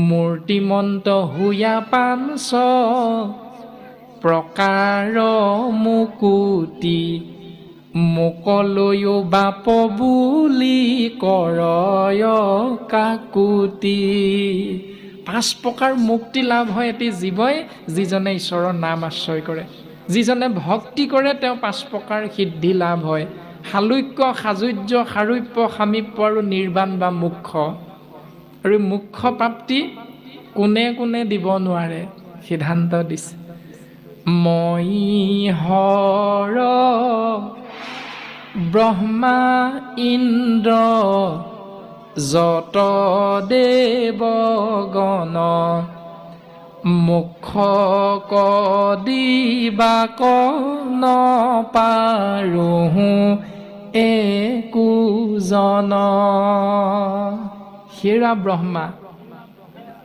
মূৰ্তিমন্ত হুয়া পাঞ্চ প্ৰকাৰ মুকুতি মোকলৈও বাপ বুলি কৰয় কাকুতি। 5 প্ৰকাৰ মুক্তি লাভ হয় এটি জীৱই যিজনে ঈশ্বৰৰ নাম আশ্ৰয় কৰে, যিজনে ভক্তি কৰে তেওঁ 5 প্ৰকাৰ সিদ্ধি লাভ হয়। শালুক্য, সাজুৰ্য, সাৰূপ্য, সামীপ্য আৰু নিৰ্বাণ বা মোক্ষ। আৰু মোক্ষ প্ৰাপ্তি কোনে কোনে দিব নোৱাৰে সিদ্ধান্ত দিছে। মই হৰ ব্ৰহ্মা ইন্দ্ৰ যত দেৱগণ মুখ কদিবা কন পাৰোহো একোজন। হেৰা ব্ৰহ্মা,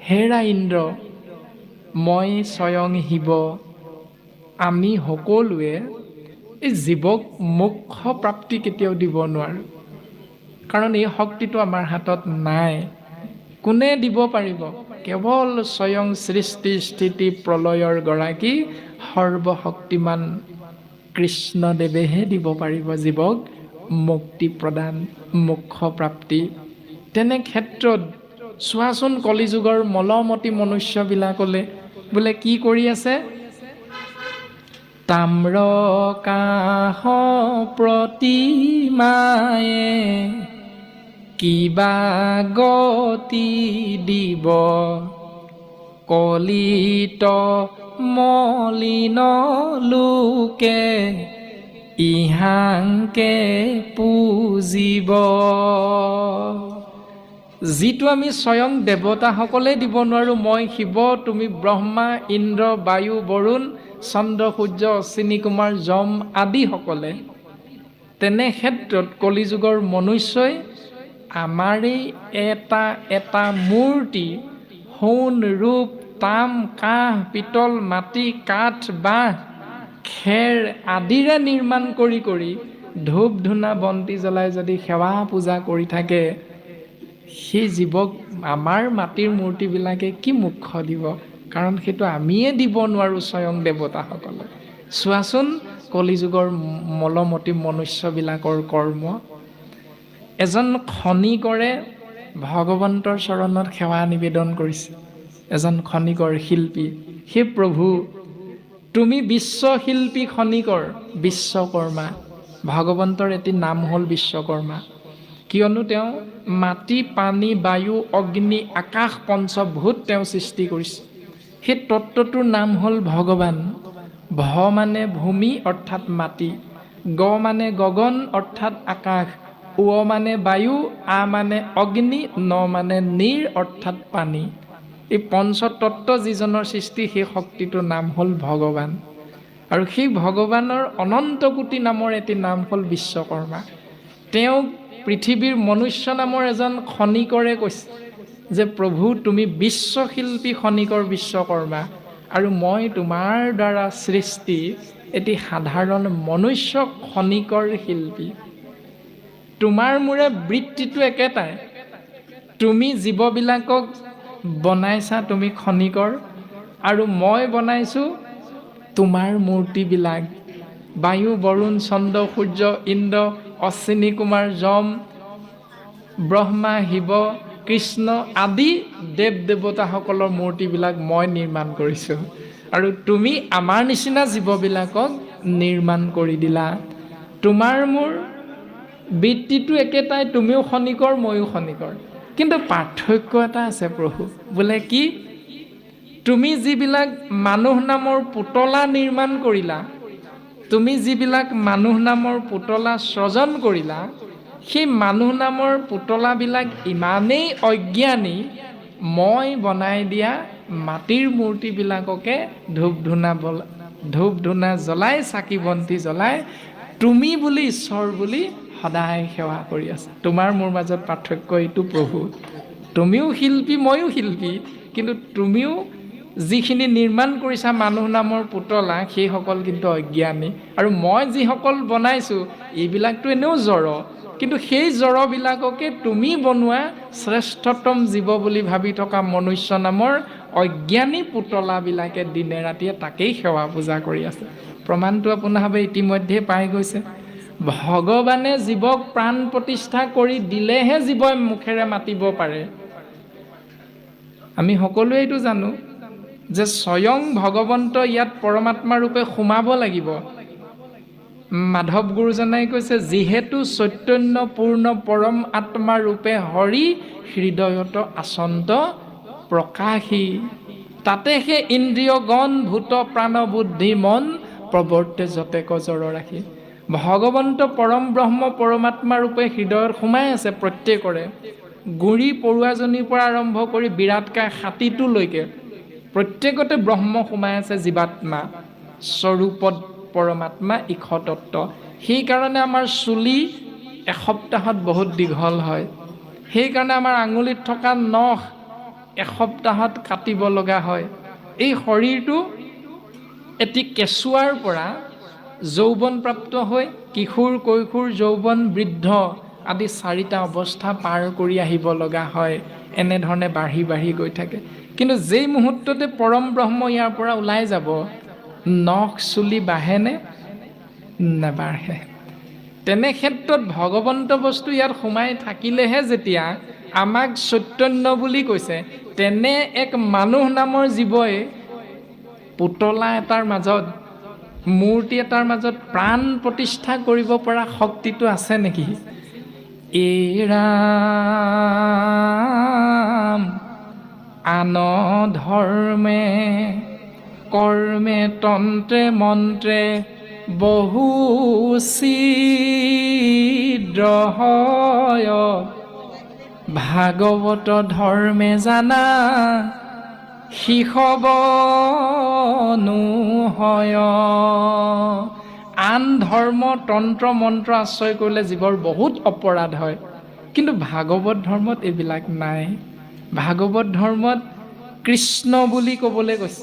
হেৰা ইন্দ্ৰ, মই স্বয়ং শিৱ, আমি সকলোৱে এই জীৱক মোক্ষ প্ৰাপ্তি কেতিয়াও দিব নোৱাৰোঁ, কাৰণ এই শক্তিটো আমাৰ হাতত নাই। কোনে দিব পাৰিব? কেৱল স্বয়ং সৃষ্টি স্থিতি প্ৰলয়ৰ গৰাকী সৰ্বশক্তিমান কৃষ্ণদেৱেহে দিব পাৰিব জীৱক মুক্তি প্ৰদান, মোক্ষ প্ৰাপ্তি। তেনে ক্ষেত্ৰত চোৱাচোন কলিযুগৰ মলমতি মনুষ্যবিলাকলে বোলে কি কৰি আছে? তাম্ৰ কাহ প্ৰতিমায়ে কিবা গতি দিব, কলিত মলিন লোকে ইহাংকে পূজিব। যিটো আমি স্বয়ং দেৱতাসকলে দিব নোৱাৰোঁ, মই শিৱ, তুমি ব্ৰহ্মা, ইন্দ্ৰ, বায়ু, বৰুণ, চন্দ্ৰ, সূৰ্য, অশ্বিনী কুমাৰ, যম আদিসকলে। তেনে ক্ষেত্ৰত কলিযুগৰ মনুষ্যই আমাৰেই এটা এটা মূৰ্তি সোণ, ৰূপ, তাম, কাঁহ, পিতল, মাটি, কাঠ, বাঁহ, খেৰ আদিৰে নিৰ্মাণ কৰি কৰি ধূপ ধূনা বন্তি জ্বলাই যদি সেৱা পূজা কৰি থাকে, সেই জীৱক আমাৰ মাটিৰ মূৰ্তিবিলাকে কি মোক্ষ দিব? কাৰণ সেইটো আমিয়ে দিব নোৱাৰোঁ স্বয়ং দেৱতাসকলে। চোৱাচোন কলিযুগৰ মলমতি মনুষ্যবিলাকৰ কৰ্ম। এজন খনিকৰে ভগৱন্তৰ চৰণত সেৱা নিবেদন কৰিছে। এজন খনিকৰ শিল্পী, হে প্ৰভু, তুমি বিশ্বশিল্পী খনিকৰ, বিশ্বকৰ্মা। ভগৱন্তৰ এটি নাম হ'ল বিশ্বকৰ্মা, কিয়নো তেওঁ মাটি, পানী, বায়ু, অগ্নি, আকাশ পঞ্চভূত তেওঁ সৃষ্টি কৰিছে। সেই তত্ত্বটোৰ নাম হ'ল ভগৱান। ভ মানে ভূমি অৰ্থাৎ মাটি, গ মানে গগন অৰ্থাৎ আকাশ, উ মানে বায়ু, আ মানে অগ্নি, ন মানে নীৰ অৰ্থাৎ পানী। এই পঞ্চতত্ত্ব যিজনৰ সৃষ্টি, সেই শক্তিটোৰ নাম হ'ল ভগৱান। আৰু সেই ভগৱানৰ অনন্ত কোটি নামৰ এটি নাম হ'ল বিশ্বকৰ্মা। তেওঁক পৃথিৱীৰ মনুষ্য নামৰ এজন খনিকৰে কৈছে যে প্ৰভু, তুমি বিশ্বশিল্পী খনিকৰ বিশ্বকৰ্মা, আৰু মই তোমাৰ দ্বাৰা সৃষ্টি এটি সাধাৰণ মনুষ্য খনিকৰ শিল্পী। তোমাৰ মোৰে বৃত্তিটো একেটাই। তুমি জীৱবিলাকক বনাইছা, তুমি খনিকৰ, আৰু মই বনাইছোঁ তোমাৰ মূৰ্তিবিলাক। বায়ু, বৰুণ, চন্দ্ৰ, সূৰ্য, ইন্দ্ৰ, অশ্বিনী কুমাৰ, যম, ব্ৰহ্মা, শিৱ, কৃষ্ণ আদি দেৱ দেৱতাসকলৰ মূৰ্তিবিলাক মই নিৰ্মাণ কৰিছোঁ, আৰু তুমি আমাৰ নিচিনা জীৱবিলাকক নিৰ্মাণ কৰি দিলা। তোমাৰ মোৰ বৃত্তিটো একেটাই, তুমিও খনিকৰ, ময়ো খনিকৰ, কিন্তু পাৰ্থক্য এটা আছে প্ৰভু। বোলে কি? তুমি যিবিলাক মানুহ নামৰ পুতলা নিৰ্মাণ কৰিলা, তুমি যিবিলাক মানুহ নামৰ পুতলা সৃজন কৰিলা, সেই মানুহ নামৰ পুতলাবিলাক ইমানেই অজ্ঞানী, মই বনাই দিয়া মাটিৰ মূৰ্তিবিলাককে ধূপ ধূনা জ্বলাই, চাকি বন্তি জ্বলাই তুমি বুলি ঈশ্বৰ বুলি সদায় সেৱা কৰি আছা। তোমাৰ মোৰ মাজত পাৰ্থক্য এইটো প্ৰভু। তুমিও শিল্পী, ময়ো শিল্পী, কিন্তু তুমিও যিখিনি নিৰ্মাণ কৰিছা মানুহ নামৰ পুতলা, সেইসকল কিন্তু অজ্ঞানী, আৰু মই যিসকল বনাইছোঁ এইবিলাকতো এনেও জড়, কিন্তু সেই জড়বিলাককে তুমি বনোৱা শ্ৰেষ্ঠতম জীৱ বুলি ভাবি থকা মনুষ্য নামৰ অজ্ঞানী পুতলাবিলাকে দিনে ৰাতিয়ে তাকেই সেৱা পূজা কৰি আছে। প্ৰমাণটো আপোনালোকে ইতিমধ্যে পাই গৈছে। ভগৱানে জীৱক প্ৰাণ প্ৰতিষ্ঠা কৰি দিলেহে জীৱই মুখেৰে মাতিব পাৰে। আমি সকলোৱে এইটো জানো যে স্বয়ং ভগৱন্ত ইয়াত পৰমাত্মা ৰূপে সোমাব লাগিব। মাধৱ গুৰুজনাই কৈছে, যিহেতু চৈতন্য পূৰ্ণ পৰম আত্মা ৰূপে হৰি হৃদয়ত আচন্ত প্ৰকাশী। তাতে সেই ইন্দ্ৰিয় গণ ভূত প্ৰাণ বুদ্ধি মন প্ৰৱৰ্তে যতে কজৰ ৰাখি। ভগৱন্ত পৰম ব্ৰহ্ম পৰমাত্মা ৰূপে হৃদয়ত সোমাই আছে প্ৰত্যেকৰে। গুৰি পৰুৱাজনীৰ পৰা আৰম্ভ কৰি বিৰাটকায় হাতীটোলৈকে প্ৰত্যেকতে ব্ৰহ্ম সোমাই আছে, জীৱাত্মা স্বৰূপত পৰমাত্মা ইখতত্ব। সেইকাৰণে আমাৰ চুলি এসপ্তাহত বহুত দীঘল হয়। সেইকাৰণে আমাৰ আঙুলিত থকা নখ এসপ্তাহত কাটিব লগা হয়। এই শৰীৰটো এটি কেঁচুৱাৰ পৰা যৌৱনপ্ৰাপ্ত হৈ কিশোৰ কৈশোৰ যৌৱন বৃদ্ধ আদি 4টা অৱস্থা পাৰ কৰি আহিব লগা হয়। এনেধৰণে বাঢ়ি বাঢ়ি গৈ থাকে। কিন্তু যেই মুহূৰ্ততে পৰম ব্ৰহ্ম ইয়াৰ পৰা ওলাই যাব, নখ চুলি বাঢ়েনে? নাবাঢ়ে। তেনে ক্ষেত্ৰত ভগৱন্ত বস্তু ইয়াত সোমাই থাকিলেহে যেতিয়া আমাক চৈতন্য বুলি কৈছে, তেনে এক মানুহ নামৰ জীৱই পুতলা এটাৰ মাজত, মূৰ্তি এটাৰ মাজত প্ৰাণ প্ৰতিষ্ঠা কৰিব পৰা শক্তিটো আছে নেকি? এৰাম আন ধৰ্মে কৰ্মে তন্ত্ৰে মন্ত্ৰে বহু ছিদ্ৰ হয়, ভাগৱত ধৰ্মে জানা শিশৱনো হয়। আন ধৰ্ম তন্ত্ৰ মন্ত্ৰ আশ্ৰয় কৰিলে জীৱৰ বহুত অপৰাধ হয়, কিন্তু ভাগৱত ধৰ্মত এইবিলাক নাই। ভাগৱত ধৰ্মত কৃষ্ণ বুলি ক'বলৈ কৈছে।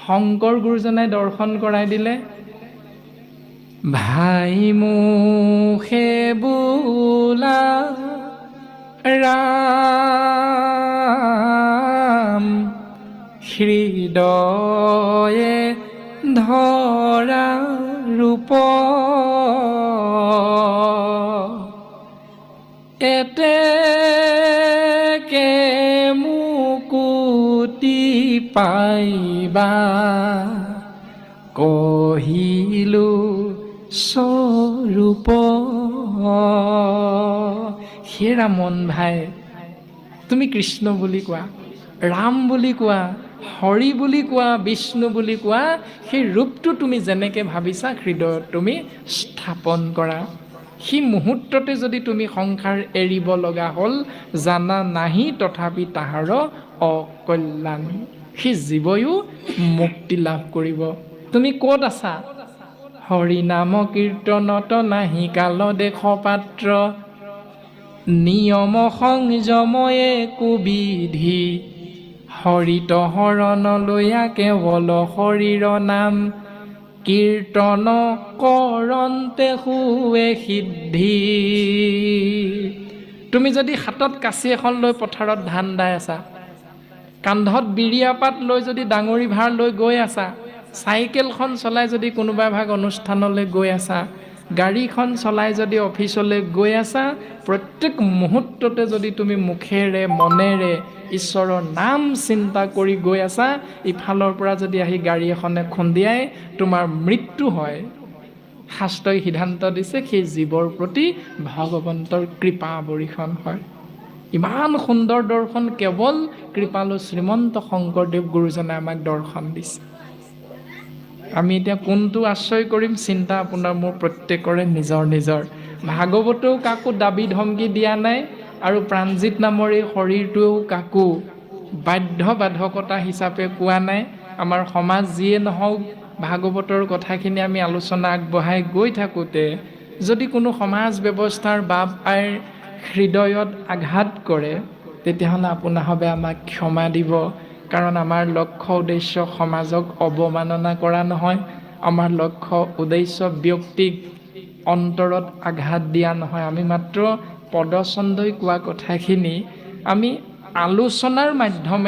শংকৰ গুৰুজনাই দৰ্শন কৰাই দিলে, ভাই মুখে বোলা ৰাম হৃদয়ে ধৰা ৰূপ, এতেকে মুকুতি পাইবা কহিলো স্বৰূপ। হে ৰামন ভাই, তুমি কৃষ্ণ বুলি কোৱা, ৰাম বুলি কোৱা, হৰি বুলি কোৱা, বিষ্ণু বুলি কোৱা, সেই ৰূপটো তুমি যেনেকৈ ভাবিছা হৃদয়ত তুমি স্থাপন কৰা। সেই মুহূৰ্ততে যদি তুমি সংসাৰ এৰিব লগা হ'ল, জানা নাহি তথাপি তাহাৰ অকল্যাণ। সেই জীৱয়ো মুক্তি লাভ কৰিব। তুমি ক'ত আছা? হৰি নাম কীৰ্তনত নাহি কাল দেশ পাত্ৰ, নিয়ম সংযময়ে কুবিধি, হৰিত শৰণলৈয়া কেৱল শৰীৰ নাম, কীৰ্তন কৰন্তে শুৱে সিদ্ধি। তুমি যদি হাতত কাঁচি এখন লৈ পথাৰত ধান দাই আছা, কান্ধত বিৰিয়া পাত লৈ যদি ডাঙৰি ভাৰ লৈ গৈ আছা, চাইকেলখন চলাই যদি কোনোবা ভাগ অনুষ্ঠানলৈ গৈ আছা, গাড়ীখন চলাই যদি অফিচলৈ গৈ আছা, প্ৰত্যেক মুহূৰ্ততে যদি তুমি মুখেৰে মনেৰে ঈশ্বৰৰ নাম চিন্তা কৰি গৈ আছা, ইফালৰ পৰা যদি আহি গাড়ী এখনে খুন্দিয়াই তোমাৰ মৃত্যু হয়, শাস্ত্ৰই সিদ্ধান্ত দিছে সেই জীৱৰ প্ৰতি ভগৱন্তৰ কৃপা বৰ্ষণ হয়। ইমান সুন্দৰ দৰ্শন কেৱল কৃপালু শ্ৰীমন্ত শংকৰদেৱ গুৰুজনে আমাক দৰ্শন দিছে। আমি এতিয়া কোনটো আশ্ৰয় কৰিম, চিন্তা আপোনাৰ মোৰ প্ৰত্যেকৰে নিজৰ নিজৰ। ভাগৱতেও কাকো দাবী ধমকি দিয়া নাই, আৰু প্ৰাণজিৎ নামৰ এই শৰীৰটোৱেও কাকো বাধ্যবাধকতা হিচাপে কোৱা নাই। আমাৰ সমাজ যিয়ে নহওক, ভাগৱতৰ কথাখিনি আমি আলোচনা আগবঢ়াই গৈ থাকোঁতে যদি কোনো সমাজ ব্যৱস্থাৰ বাপ আইৰ হৃদয়ত আঘাত কৰে, তেতিয়াহ'লে আপোনাৰভাৱে আমাক ক্ষমা দিব। কাৰণ আমাৰ লক্ষ্য উদ্দেশ্য সমাজক অৱমাননা কৰা নহয়। আমাৰ লক্ষ্য উদ্দেশ্য ব্যক্তিক অন্তৰত আঘাত দিয়া নহয়। আমি মাত্ৰ পদচন্দই কোৱা কথাখিনি আমি আলোচনাৰ মাধ্যমেৰে